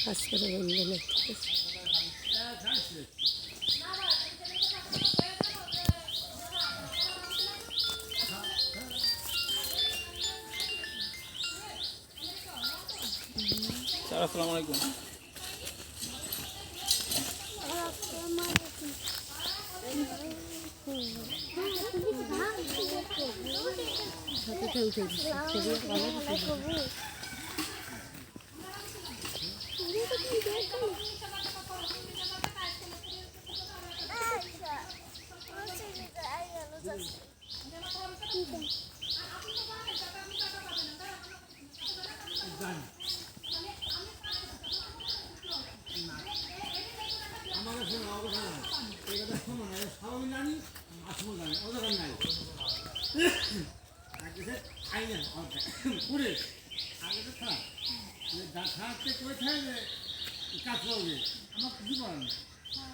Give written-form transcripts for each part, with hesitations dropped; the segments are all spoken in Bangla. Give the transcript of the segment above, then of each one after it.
আজকের বন্ধন আসসালামু আলাইকুম।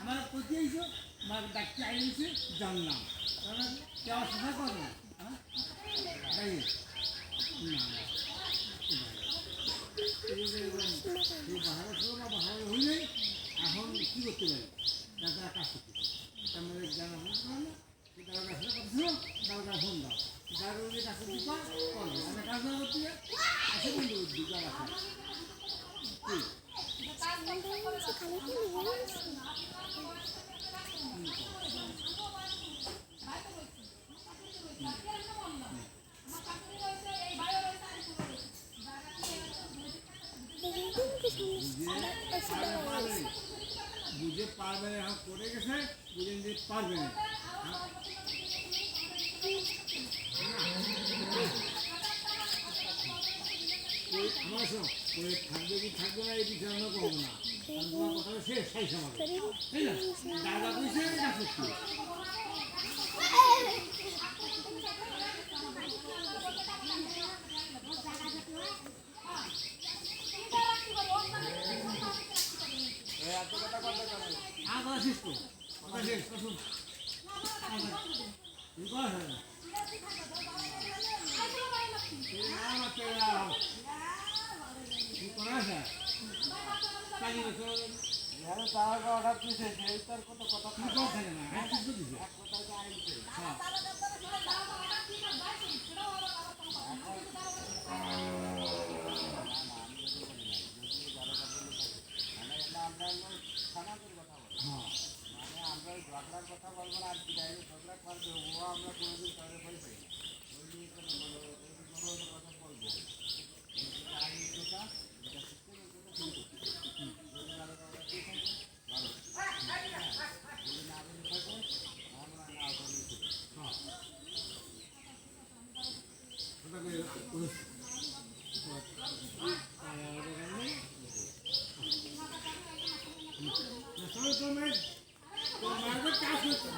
আমার কোথায় আমার ডাক্তার আইনছে জানলাম যাওয়ার সময় করবে হ্যাঁ ভালো হইলে এখন কী করতে পারি দাদা কাজ করতে পারি তার মধ্যে জানা দাদা দাদা ফোন দাও দাদা যদি কাজ করতে পার করবে আমরা কাজ না করতে আসে বন্ধু দিকে বুঝে পারবে না এখন করে গেছে বুঝে নিতে পারবে না আমার শোনো করে থাকবে কি থাকবে না এই বিষয়ে আমরা করবো না তোমার কথা শেষ সাই সমাজ তাই না দাদা কইছে না সত্যি আবার শেষ তো শেষ শুন অর্ডার দিয়েছে তার কত কথা থাকে না আমরা ঝগড়ার কথা বলবো না আর কি ঝগড়া করবে ও আমরা কোনোদিন তাদের ভয় পাই কথা বলবো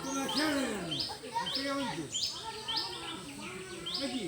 তোমার খেয়াল নাকি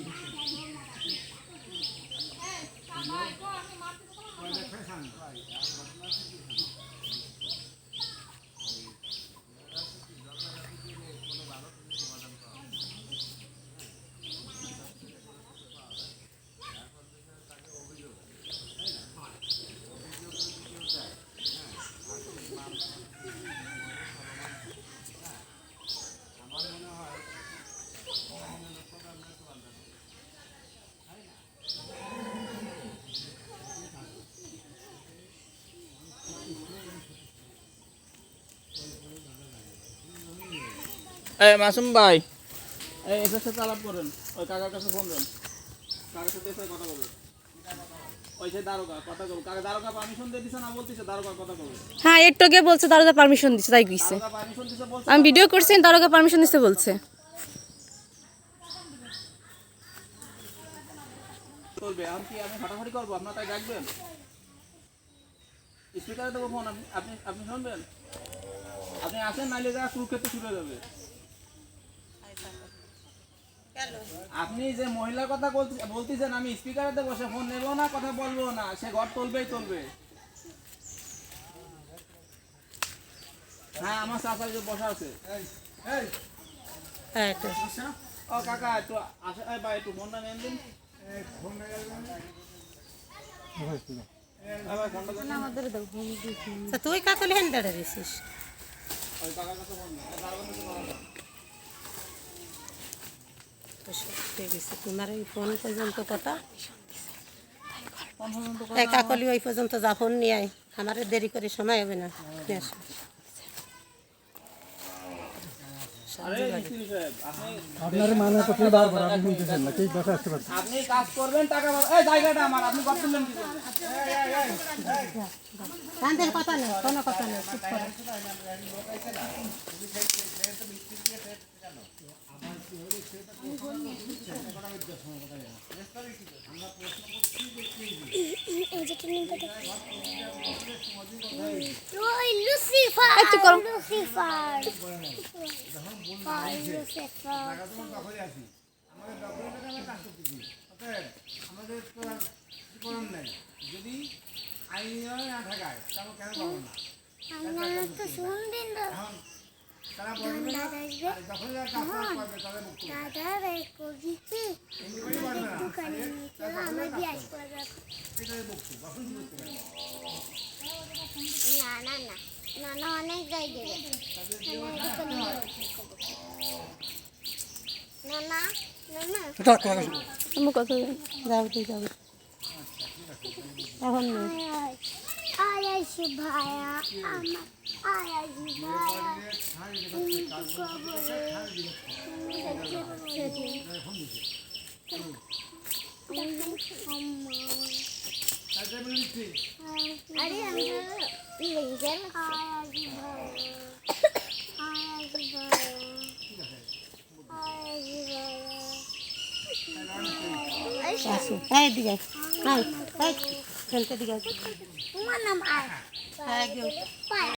মাসুম ভাই এটার সাথে আলাপ করেন ওই কাকার কাছে ফোন দেন কাকার সাথে এসে কথা বলবেন ওই যে দারোগা কথা বলবো কাকা দারোগা পারমিশন দিয়ে দিছে না বলতেছে দারোগা কথা বলবে হ্যাঁ একটু আগে বলছে দারোগা পারমিশন দিছে তাই কইছে দারোগা পারমিশন দিছে বলছে আমি ভিডিও করছি দারোগা পারমিশন দিতে বলছে চলবে এখন কি আমি ফাটাফাটি করবো আপনার তাই ডাকবেন স্পিকারে দেবো ফোন আপনি আপনি শুনবেন আপনি আসেন নাইলে যা কুরুক্ষেত্রে ছুটে যাবে আপনি যে মহিলার কথা বলতেছেন আমি স্পিকারে বসে ফোন নেবো না কথা বলবো না সে ঘর তুলবেই তুলবে হ্যাঁ আমার চাচা যে বসা আছে ও কাকা একটু আসে ভাই একটু ফোনটা নেন দিন ভাই ফোনটা দেন। আমাদের দাও তা তুই কাকলে হেন দাঁড়া রেছিস ওই কাকার কাছে ফোন দেন। দারোগার কাছে ফোন দেন। তো সত্যি গেছে তোমার এই ফোন পর্যন্ত কথা ফোন পর্যন্ত এই কাকলি ওই পর্যন্ত যা ফোন নিয়ে আয় আমার দেরি করে সময় হবে না নিয়ে আসো। আরে মিস্ত্রি সাহেব আপনি আপনার মানে তো কি বারবার আপনি শুনতেছেন না কি কথা আসতে পারছেন আপনি কাজ করবেন টাকা পাবেন। এই জায়গাটা আমার, আপনি কত তুললেন কি জন্য? কান্দের কথা নেই কোনো কথা নেই চুপ করো ওই লুসিফার একটু করো। লুসিফার টাকা তোমার দখলে আছি আমাদের দখলে টাকা আমরা কাজ করতেছি অতএব আমাদের তো আর কিছু করার নাই যদি আইন না থাকায় তাহলে কেন পাবো না আমরা তো শুনবেন না এখন তারা বলবে না দাদা আসবে আর দখলে যারা কাজ করবে তাদের মুক্ত দাদা রে করিছি এমনি পারবে না দোকানে নিয়ে চলো আমার বিয়াস করে রাখো এটাই মুক্ত দখল কি করতে পারে না না না না না অনেক যাই দেবে না না না না আমার কথা বলেন। যাও তুই যাও এখন নেই আয়াসি ভাইয়া আমার আয়াসি ভাইয়া তাদের বলে দিচ্ছি আরে আমি লেজার আয়াসি ভাইয়া আয়াসি ভাইয়া আয়াসি ভাইয়া আসো এই দিকে আয় এই খেলতে দিকে তোমার নাম আয় আয়